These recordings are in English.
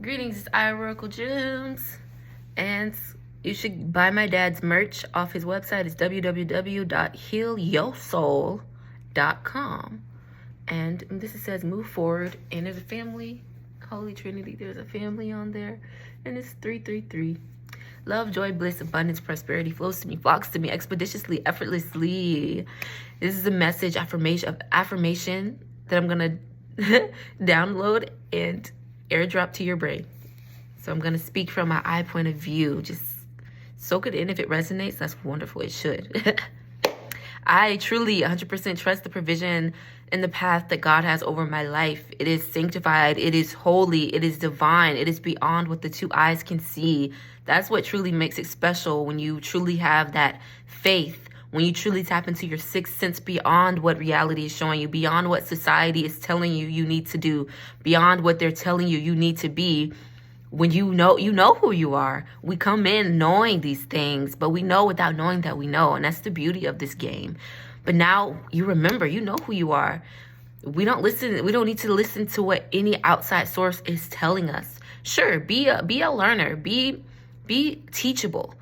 Greetings, it's Oracle Gems, and you should buy my dad's merch off his website. It's www.healyoursoul.com. And this says move forward, and there's a family, Holy Trinity, there's a family on there, and it's 333. Love, joy, bliss, abundance, prosperity flows to me, flocks to me expeditiously, effortlessly. This is a message affirmation that I'm gonna download and airdrop to your brain. So I'm going to speak from my eye point of view. Just soak it in. If it resonates, that's wonderful. It should. I truly 100% trust the provision and the path that God has over my life. It is sanctified. It is holy. It is divine. It is beyond what the two eyes can see. That's what truly makes it special, when you truly have that faith, when you truly tap into your sixth sense beyond what reality is showing you, beyond what society is telling you you need to do, beyond what they're telling you you need to be. When you know who you are. We come in knowing these things, but we know without knowing that we know. And that's the beauty of this game. But now you remember, you know who you are. We don't need to listen to what any outside source is telling us. Sure, be a learner, be teachable.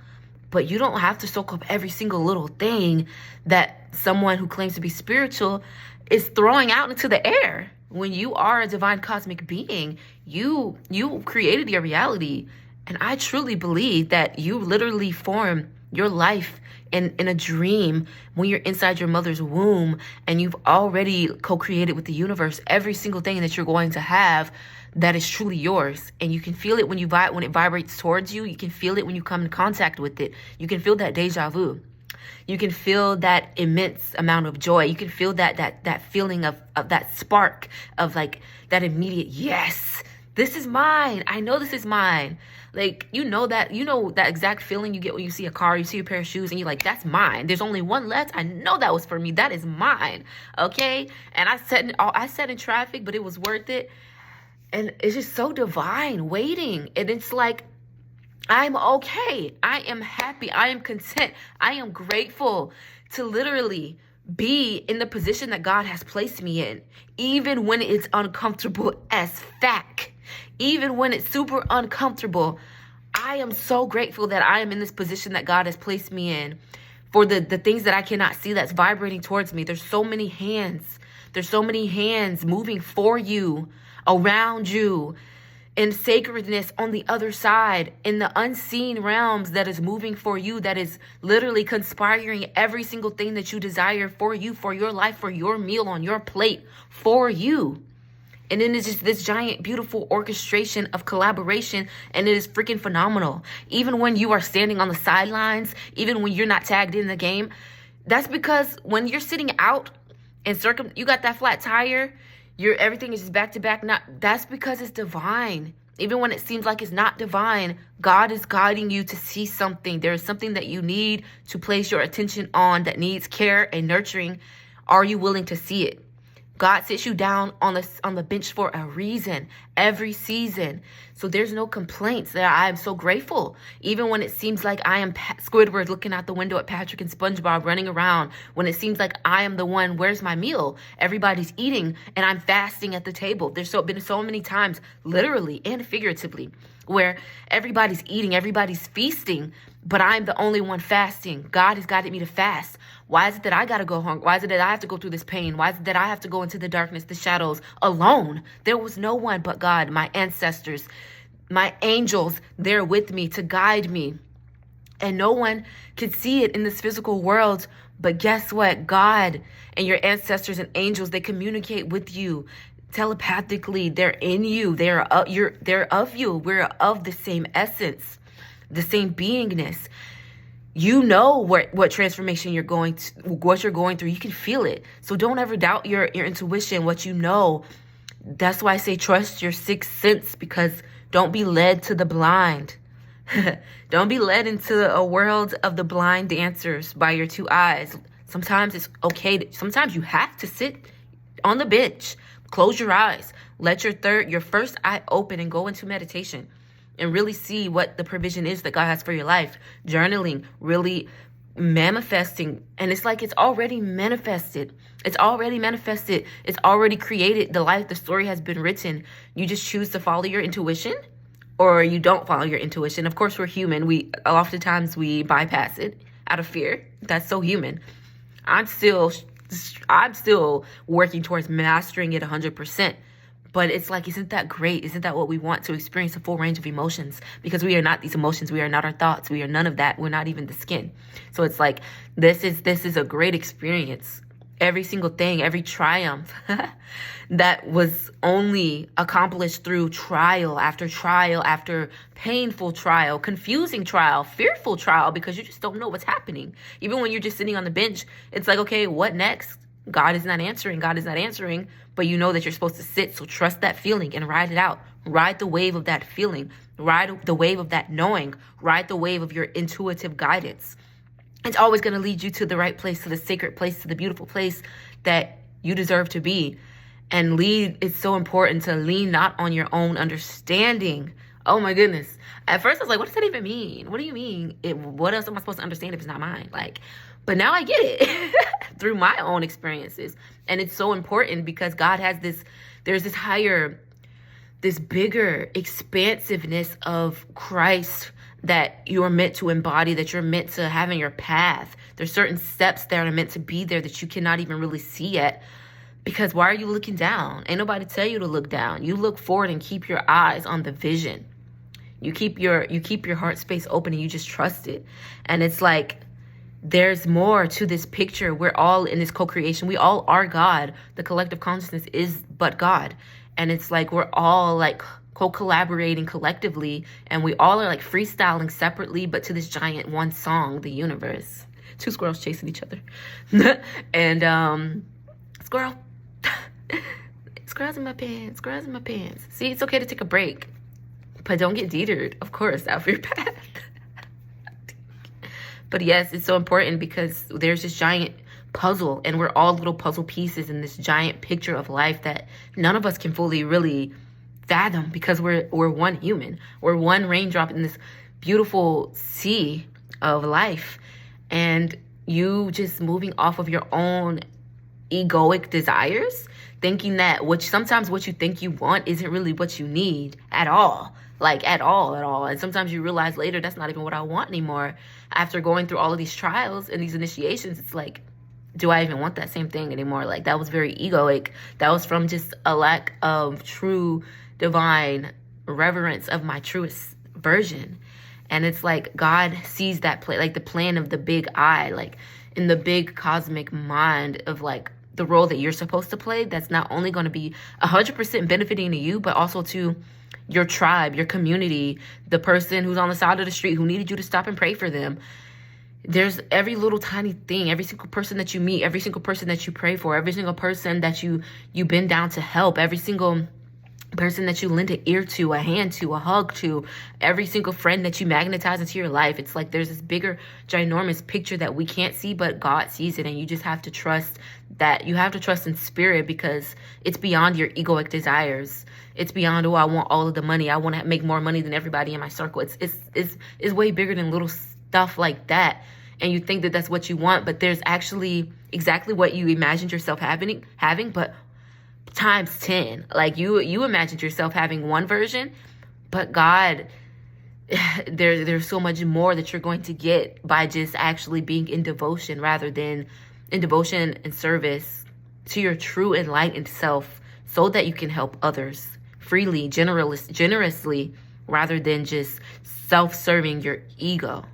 But you don't have to soak up every single little thing that someone who claims to be spiritual is throwing out into the air. When you are a divine cosmic being, you created your reality. And I truly believe that you literally form your life in a dream when you're inside your mother's womb, and you've already co-created with the universe every single thing that you're going to have that is truly yours. And you can feel it when it vibrates towards you. You can feel it when you come in contact with it. You can feel that deja vu. You can feel that immense amount of joy. You can feel that feeling of that spark of like that immediate, yes, this is mine. I know this is mine. Like, you know that exact feeling you get when you see a car, you see a pair of shoes, and you're like, that's mine. There's only one left. I know that was for me. That is mine. Okay. And I sat in traffic, but it was worth it. And it's just so divine waiting. And it's like, I'm okay. I am happy. I am content. I am grateful to literally be in the position that God has placed me in, even when it's uncomfortable as fuck, even when it's super uncomfortable. I am so grateful that I am in this position that God has placed me in for the things that I cannot see that's vibrating towards me. There's so many hands. There's so many hands moving for you, around you, in sacredness on the other side, in the unseen realms that is moving for you, that is literally conspiring every single thing that you desire for you, for your life, for your meal on your plate, for you. And then it's just this giant, beautiful orchestration of collaboration, and it is freaking phenomenal. Even when you are standing on the sidelines, even when you're not tagged in the game, that's because when you're sitting out and you got that flat tire, everything is just back to back. That's because it's divine. Even when it seems like it's not divine, God is guiding you to see something. There is something that you need to place your attention on that needs care and nurturing. Are you willing to see it? God sits you down on the bench for a reason, every season. So there's no complaints. I am so grateful. Even when it seems like I am Squidward looking out the window at Patrick and SpongeBob running around, when it seems like I am the one, where's my meal? Everybody's eating and I'm fasting at the table. There's been so many times, literally and figuratively, where everybody's eating, everybody's feasting, but I'm the only one fasting. God has guided me to fast. Why is it that I got to go hungry? Why is it that I have to go through this pain? Why is it that I have to go into the darkness, the shadows alone? There was no one but God, my ancestors, my angels there with me to guide me. And no one could see it in this physical world. But guess what? God and your ancestors and angels, they communicate with you telepathically. They're in you. They're of you. We're of the same essence, the same beingness. You know what transformation what you're going through. You can feel it. So don't ever doubt your intuition, what you know. That's why I say trust your sixth sense, because don't be led to the blind. Don't be led into a world of the blind dancers by your two eyes. Sometimes it's okay. Sometimes you have to sit on the bench, close your eyes, let your first eye open and go into meditation. And really see what the provision is that God has for your life. Journaling, really manifesting. And it's like it's already manifested. It's already manifested. It's already created. The life, the story has been written. You just choose to follow your intuition or you don't follow your intuition. Of course, we're human. Oftentimes we bypass it out of fear. That's so human. I'm still working towards mastering it 100%. But it's like, isn't that great? Isn't that what we want, to experience a full range of emotions? Because we are not these emotions. We are not our thoughts. We are none of that. We're not even the skin. So it's like, this is a great experience. Every single thing, every triumph that was only accomplished through trial after painful trial, confusing trial, fearful trial, because you just don't know what's happening. Even when you're just sitting on the bench, it's like, okay, what next? God is not answering. But you know that you're supposed to sit. So trust that feeling and ride it out. Ride the wave of that feeling. Ride the wave of that knowing. Ride the wave of your intuitive guidance. It's always going to lead you to the right place, to the sacred place, to the beautiful place that you deserve to be. And it's so important to lean not on your own understanding. Oh my goodness. At first I was like, what does that even mean? What do you mean? What else am I supposed to understand if it's not mine? But now I get it through my own experiences. And it's so important because God has there's this bigger expansiveness of Christ that you're meant to embody, that you're meant to have in your path. There's certain steps that are meant to be there that you cannot even really see yet. Because why are you looking down? Ain't nobody tell you to look down. You look forward and keep your eyes on the vision. You keep your heart space open and you just trust it. And it's like, there's more to this picture. We're all in this co-creation. We all are God. The collective consciousness is but God. And it's like, we're all like co-collaborating collectively, and we all are like freestyling separately, but to this giant one song, the universe. Two squirrels chasing each other. And squirrels in my pants. See, it's okay to take a break, but don't get deterred, of course, out of your path. But yes, it's so important because there's this giant puzzle, and we're all little puzzle pieces in this giant picture of life that none of us can fully really fathom, because we're one human. We're one raindrop in this beautiful sea of life. And you just moving off of your own egoic desires, thinking that sometimes what you think you want isn't really what you need at all. At all. And sometimes you realize later, that's not even what I want anymore. After going through all of these trials and these initiations, it's like, do I even want that same thing anymore? That was very egoic. That was from just a lack of true divine reverence of my truest version. And it's like, God sees that play, the plan of the big I, in the big cosmic mind of the role that you're supposed to play. That's not only going to be 100% benefiting to you, but also to your tribe, your community, the person who's on the side of the street who needed you to stop and pray for them. There's every little tiny thing, every single person that you meet, every single person that you pray for, every single person that you bend down to help, every single person that you lend an ear to, a hand to, a hug to, every single friend that you magnetize into your life. It's like there's this bigger, ginormous picture that we can't see, but God sees it. And you just have to trust that. You have to trust in spirit, because it's beyond your egoic desires. It's beyond, I want all of the money. I want to make more money than everybody in my circle. It's way bigger than little stuff like that. And you think that that's what you want, but there's actually exactly what you imagined yourself having, but times 10. You imagined yourself having one version, but God, there's so much more that you're going to get by just actually being in devotion, rather than in devotion and service to your true enlightened self, so that you can help others freely, generously, rather than just self-serving your ego.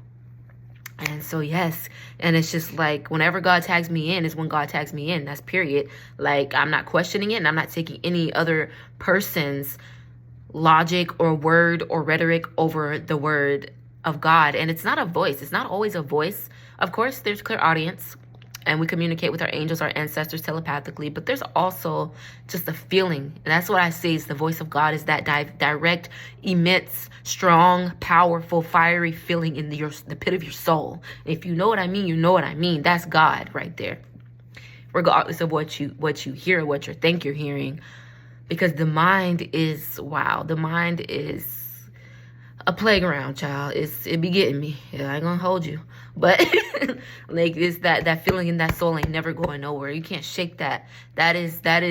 And so, yes, and it's just whenever God tags me in is when God tags me in. That's period. I'm not questioning it, and I'm not taking any other person's logic or word or rhetoric over the word of God. And it's not a voice. It's not always a voice. Of course, there's clear audience, and we communicate with our angels, our ancestors telepathically, but there's also just a feeling. And that's what I say is the voice of God, is that direct, immense, strong, powerful, fiery feeling in the pit of your soul. If you know what I mean, you know what I mean. That's God right there. Regardless of what you hear, what you think you're hearing. Because the mind is, the mind is a playground, child. It be getting me. I ain't gonna hold you. But it's that feeling in that soul ain't never going nowhere. You can't shake that. That is that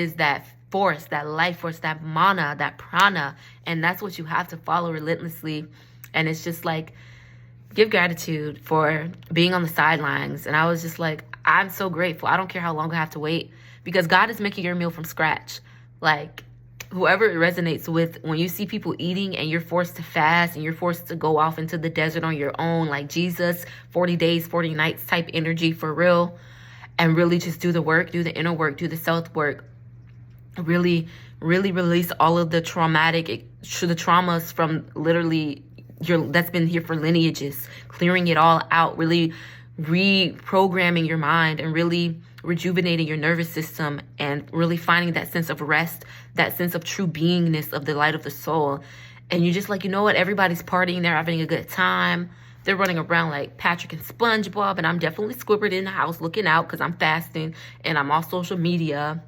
force, that life force, that mana, that prana. And that's what you have to follow relentlessly. And it's just like, give gratitude for being on the sidelines. And I was just like, I'm so grateful. I don't care how long I have to wait, because God is making your meal from scratch. Like, whoever it resonates with, when you see people eating and you're forced to fast and you're forced to go off into the desert on your own, like Jesus, 40 days, 40 nights type energy for real, and really just do the work, do the inner work, do the self work, really, really release all of the traumas from literally that's been here for lineages, clearing it all out, really reprogramming your mind and really rejuvenating your nervous system, and really finding that sense of rest, that sense of true beingness of the light of the soul. And you're just like, you know what? Everybody's partying. They're having a good time. They're running around like Patrick and SpongeBob. And I'm definitely Squidward in the house looking out because I'm fasting and I'm off social media.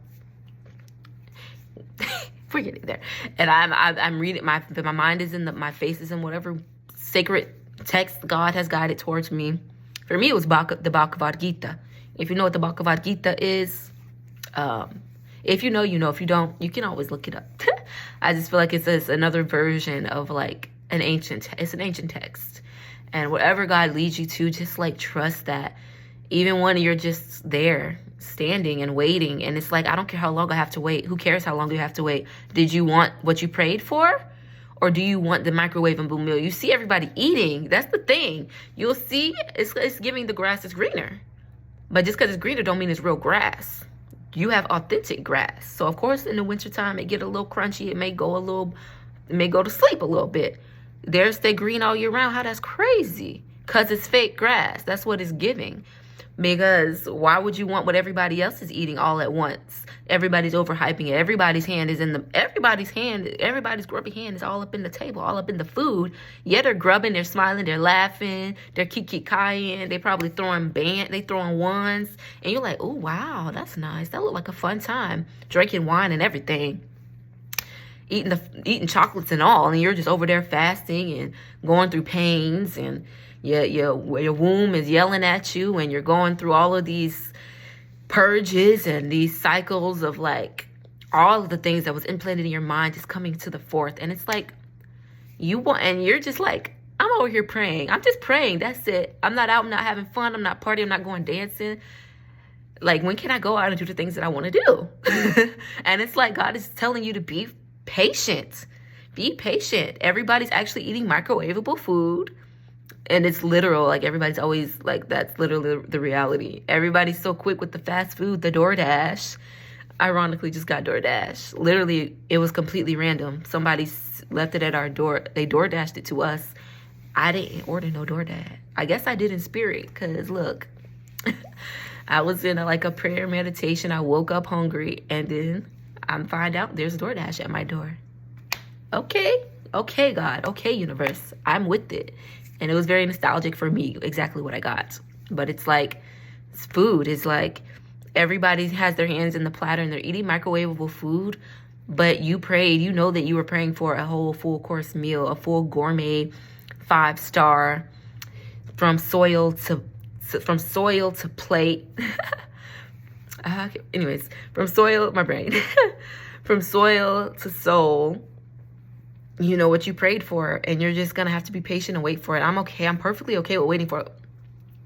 We're getting there. And I'm reading, my mind is in my face is in whatever sacred text God has guided towards me. For me, it was the Bhagavad Gita. If you know what the Bhagavad Gita is, if you know, you know. If you don't, you can always look it up. I just feel like it's another version of like it's an ancient text. And whatever God leads you to, just like trust that. Even when you're just there, standing and waiting, and it's like, I don't care how long I have to wait. Who cares how long you have to wait? Did you want what you prayed for? Or do you want the microwavable meal? You see everybody eating. That's the thing. You'll see it's giving the grass is greener. But just because it's greener don't mean it's real grass. You have authentic grass. So of course in the wintertime it get a little crunchy. It may go to sleep a little bit. Theirs stay green all year round. How that's crazy. Because it's fake grass. That's what it's giving. Because why would you want what everybody else is eating all at once? Everybody's overhyping it. Everybody's grubby hand is all up in the table, all up in the food. Yeah, they're grubbing, they're smiling, they're laughing, they're kiki-kaying, they probably throwing ones. And you're like, oh, wow, that's nice. That looked like a fun time. Drinking wine and everything. Eating chocolates and all. And you're just over there fasting and going through pains, and your womb is yelling at you, and you're going through all of these purges and these cycles of like all of the things that was implanted in your mind is coming to the forth. And it's like and you're just like, I'm over here praying. I'm just praying. That's it. I'm not out. I'm not having fun. I'm not partying. I'm not going dancing. Like, when can I go out and do the things that I want to do? And it's like God is telling you to be patient. Be patient. Everybody's actually eating microwavable food. And it's literal. Like, everybody's always like, that's literally the reality. Everybody's so quick with the fast food, the DoorDash. Ironically, just got DoorDash. Literally, it was completely random. Somebody left it at our door. They DoorDashed it to us. I didn't order no DoorDash. I guess I did in spirit, because look, I was in a prayer meditation. I woke up hungry, and then I find out there's DoorDash at my door. Okay, God. Okay, universe. I'm with it. And it was very nostalgic for me, exactly what I got. But it's like, it's food. It's like everybody has their hands in the platter and they're eating microwavable food. But you prayed. You know that you were praying for a whole full course meal, a full gourmet 5-star from soil to plate. Anyways, from soil to soul. You know what you prayed for, and you're just gonna have to be patient and wait for it. I'm okay. I'm perfectly okay with waiting for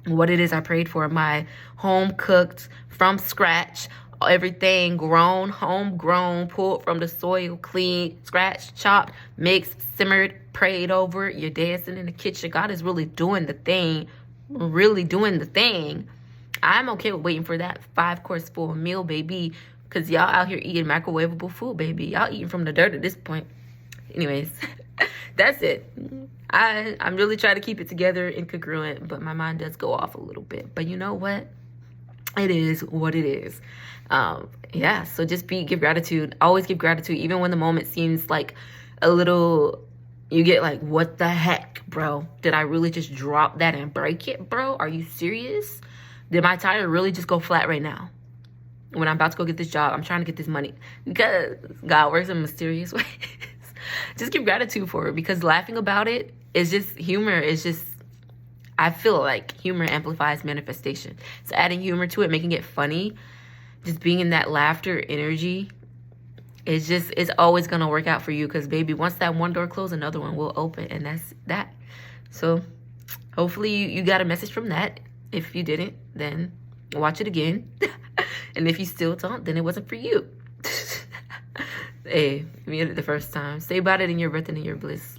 what it is I prayed for. My home cooked from scratch, everything grown, homegrown, pulled from the soil, clean, scratched, chopped, mixed, simmered, prayed over. You're dancing in the kitchen. God is really doing the thing. I'm okay with waiting for that 5-course full meal, baby, because y'all out here eating microwavable food, baby. Y'all eating from the dirt at this point. Anyways, that's it. I'm really trying to keep it together and congruent, but my mind does go off a little bit. But you know what? It is what it is. Yeah, so just give gratitude. Always give gratitude, even when the moment seems like a little, you get like, what the heck, bro? Did I really just drop that and break it, bro? Are you serious? Did my tire really just go flat right now? When I'm about to go get this job, I'm trying to get this money, because God works in mysterious ways. Just give gratitude for it, because laughing about it is just humor. It's just, I feel like humor amplifies manifestation. So adding humor to it, making it funny, just being in that laughter energy, It's always going to work out for you, because baby, once that one door closes, another one will open, and that's that. So hopefully you got a message from that. If you didn't, then watch it again. And if you still don't, then it wasn't for you. Hey, if you did it the first time, stay about it in your breath and in your bliss.